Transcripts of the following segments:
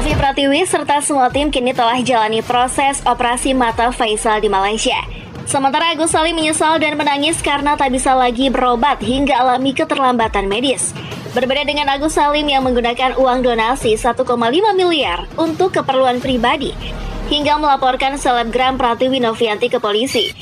Novi Pratiwi serta semua tim kini telah jalani proses operasi mata Faisal di Malaysia. Sementara Agus Salim menyesal dan menangis karena tak bisa lagi berobat hingga alami keterlambatan medis. Berbeda dengan Agus Salim yang menggunakan uang donasi 1,5 miliar untuk keperluan pribadi hingga melaporkan selebgram Pratiwi Novianti ke polisi.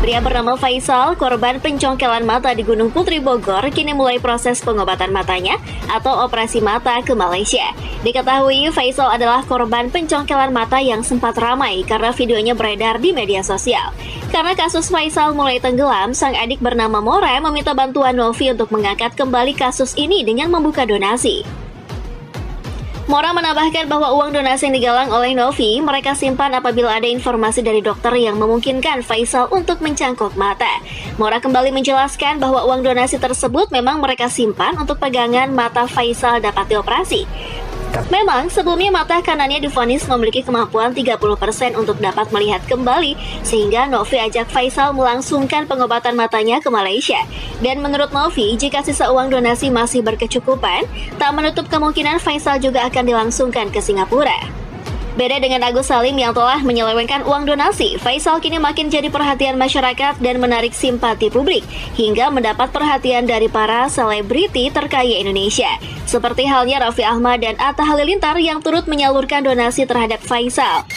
Pria bernama Faisal, korban pencongkelan mata di Gunung Putri Bogor, kini mulai proses pengobatan matanya atau operasi mata ke Malaysia. Diketahui Faisal adalah korban pencongkelan mata yang sempat ramai karena videonya beredar di media sosial. Karena kasus Faisal mulai tenggelam, sang adik bernama Mora meminta bantuan Novi untuk mengangkat kembali kasus ini dengan membuka donasi. Mora menambahkan bahwa uang donasi yang digalang oleh Novi mereka simpan apabila ada informasi dari dokter yang memungkinkan Faisal untuk mencangkok mata. Mora kembali menjelaskan bahwa uang donasi tersebut memang mereka simpan untuk pegangan mata Faisal dapat dioperasi. Memang sebelumnya mata kanannya divonis memiliki kemampuan 30% untuk dapat melihat kembali, sehingga Novi ajak Faisal melangsungkan pengobatan matanya ke Malaysia. Dan menurut Novi, jika sisa uang donasi masih berkecukupan, tak menutup kemungkinan Faisal juga akan dilangsungkan ke Singapura. Beda dengan Agus Salim yang telah menyelewengkan uang donasi, Faisal kini makin jadi perhatian masyarakat dan menarik simpati publik, hingga mendapat perhatian dari para selebriti terkaya Indonesia. Seperti halnya Raffi Ahmad dan Atta Halilintar yang turut menyalurkan donasi terhadap Faisal.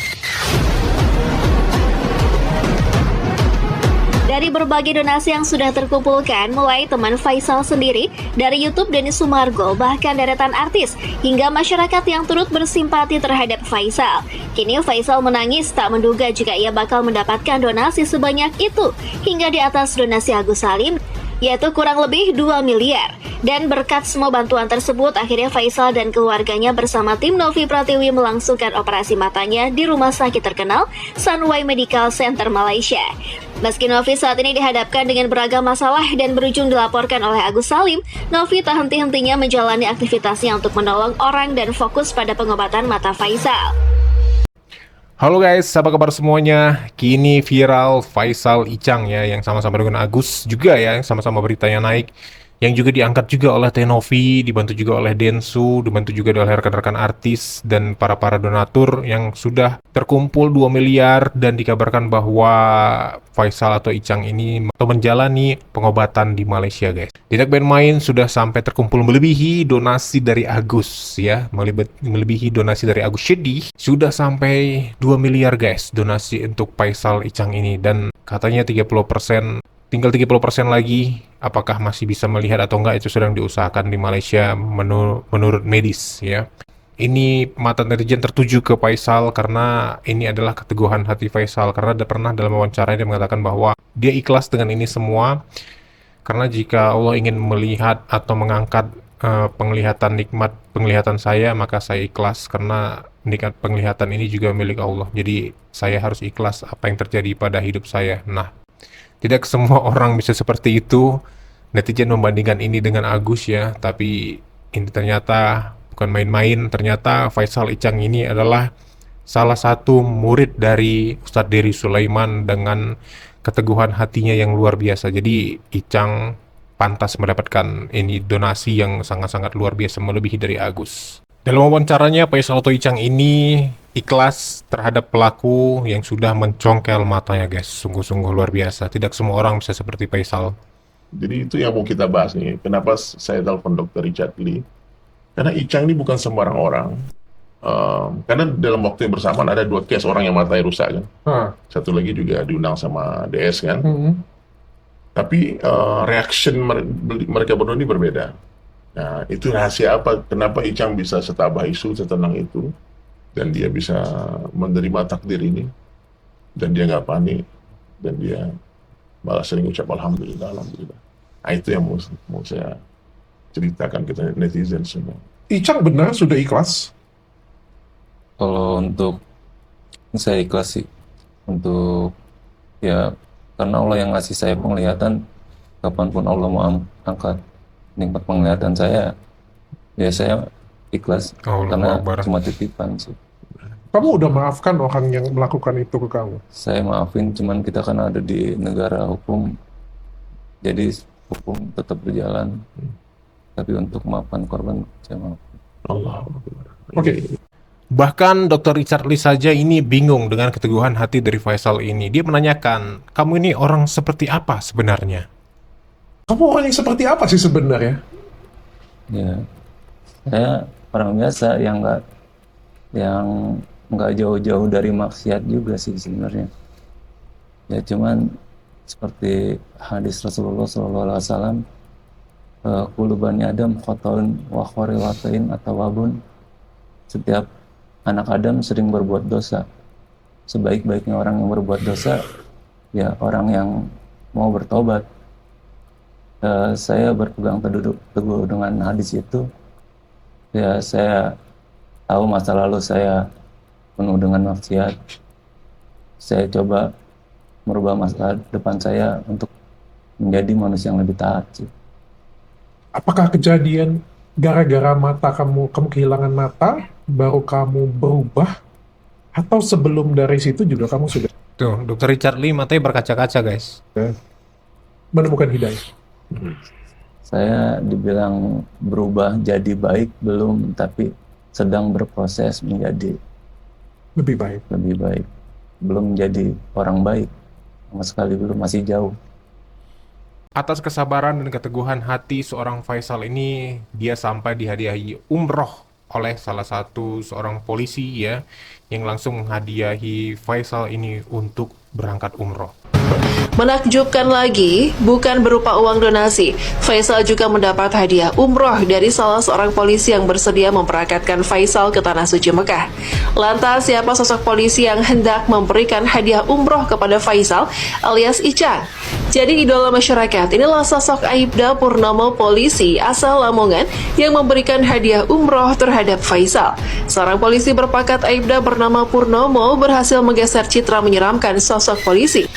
Dari berbagai donasi yang sudah terkumpulkan, mulai teman Faisal sendiri, dari YouTube Denny Sumargo, bahkan deretan artis, hingga masyarakat yang turut bersimpati terhadap Faisal. Kini Faisal menangis tak menduga jika ia bakal mendapatkan donasi sebanyak itu, hingga di atas donasi Agus Salim, yaitu kurang lebih 2 miliar. Dan berkat semua bantuan tersebut, akhirnya Faisal dan keluarganya bersama tim Novi Pratiwi melangsungkan operasi matanya di rumah sakit terkenal Sunway Medical Center Malaysia. Meski Novi saat ini dihadapkan dengan beragam masalah dan berujung dilaporkan oleh Agus Salim, Novi tak henti-hentinya menjalani aktivitasnya untuk menolong orang dan fokus pada pengobatan mata Faisal. Halo guys, apa kabar semuanya? Kini viral Faisal Icang ya, yang sama-sama dengan Agus juga ya, yang sama-sama beritanya naik. Yang juga diangkat juga oleh Novi, dibantu juga oleh Densu, dibantu juga oleh rekan-rekan artis dan para donatur yang sudah terkumpul 2 miliar dan dikabarkan bahwa Faisal atau Icang ini atau menjalani pengobatan di Malaysia guys. Tidak main-main, sudah sampai terkumpul melebihi donasi dari Agus ya, melebihi donasi dari Agus Syedi, sudah sampai 2 miliar guys donasi untuk Faisal Icang ini, dan katanya 30%. Tinggal 30% lagi, apakah masih bisa melihat atau enggak, itu sedang diusahakan di Malaysia menurut medis ya. Ini mata netizen tertuju ke Faisal karena ini adalah keteguhan hati Faisal, karena pernah dalam wawancara dia mengatakan bahwa dia ikhlas dengan ini semua, karena jika Allah ingin melihat atau mengangkat penglihatan, nikmat penglihatan saya, maka saya ikhlas karena nikmat penglihatan ini juga milik Allah. Jadi saya harus ikhlas apa yang terjadi pada hidup saya. Nah, tidak semua orang bisa seperti itu. Netizen membandingkan ini dengan Agus ya, tapi ini ternyata bukan main-main. Ternyata Faisal Icang ini adalah salah satu murid dari Ustadz Dery Sulaiman dengan keteguhan hatinya yang luar biasa. Jadi Icang pantas mendapatkan ini donasi yang sangat-sangat luar biasa, melebihi dari Agus. Dalam wawancaranya, Faisal atau Icang ini ikhlas terhadap pelaku yang sudah mencongkel matanya guys. Sungguh-sungguh luar biasa. Tidak semua orang bisa seperti Faisal. Jadi itu yang mau kita bahas nih. Kenapa saya telepon Dr. Richard Lee? Karena Icang ini bukan sembarang orang. Karena dalam waktu yang bersamaan ada 2 case orang yang matanya rusak kan. Satu lagi juga diundang sama DS kan. Tapi reaction mereka berdua ini berbeda. Nah, itu rahasia apa? Kenapa Icang bisa setabah isu, setenang itu, dan dia bisa menerima takdir ini, dan dia nggak panik, dan dia malah sering ucap alhamdulillah, alhamdulillah. Nah, itu yang mau saya ceritakan ke netizen semua. Icang benar sudah ikhlas? Kalau untuk saya ikhlas sih, untuk ya karena Allah yang ngasih saya penglihatan, kapanpun Allah mau angkat nikmat penglihatan saya, ya saya ikhlas karena cuma titipan sih. Kamu udah maafkan orang yang melakukan itu ke kamu? Saya maafin, cuman kita kan ada di negara hukum, jadi hukum tetap berjalan. Tapi untuk memaafkan korban, saya maafkan. Allah. Oke. Bahkan Dr. Richard Lee saja ini bingung dengan keteguhan hati dari Faisal ini. Dia menanyakan, kamu ini orang seperti apa sebenarnya? Kamu orang yang seperti apa sih sebenarnya? Ya, saya orang biasa yang nggak jauh-jauh dari maksiat juga sih sebenarnya. Ya cuman seperti hadis Rasulullah SAW, kullu bani Adam khotoun wa khoriwatain atau wabun. Setiap anak Adam sering berbuat dosa. Sebaik-baiknya orang yang berbuat dosa, ya orang yang mau bertobat. Saya berpegang teguh dengan hadis itu. Ya saya tahu masa lalu saya penuh dengan maksiat. Saya coba merubah masa depan saya untuk menjadi manusia yang lebih taat sih. Apakah kejadian gara-gara mata kamu kehilangan mata, baru kamu berubah? Atau sebelum dari situ juga kamu sudah Tuh, Dr. Richard Lee matanya berkaca-kaca, guys. menemukan hidayah? Saya dibilang berubah jadi baik belum, tapi sedang berproses menjadi Lebih baik. lebih baik. Belum menjadi orang baik, sama sekali belum, masih jauh. Atas kesabaran dan keteguhan hati seorang Faisal ini, dia sampai dihadiahi umroh oleh salah satu seorang polisi ya, yang langsung menghadiahi Faisal ini untuk berangkat umroh. Menakjubkan lagi, bukan berupa uang donasi, Faisal juga mendapat hadiah umroh dari salah seorang polisi yang bersedia memberangkatkan Faisal ke Tanah Suci Mekah. Lantas, siapa sosok polisi yang hendak memberikan hadiah umroh kepada Faisal alias Icang? Jadi idola masyarakat, inilah sosok Aibda Purnomo, polisi asal Lamongan yang memberikan hadiah umroh terhadap Faisal. Seorang polisi berpangkat Aibda bernama Purnomo berhasil menggeser citra menyeramkan sosok polisi.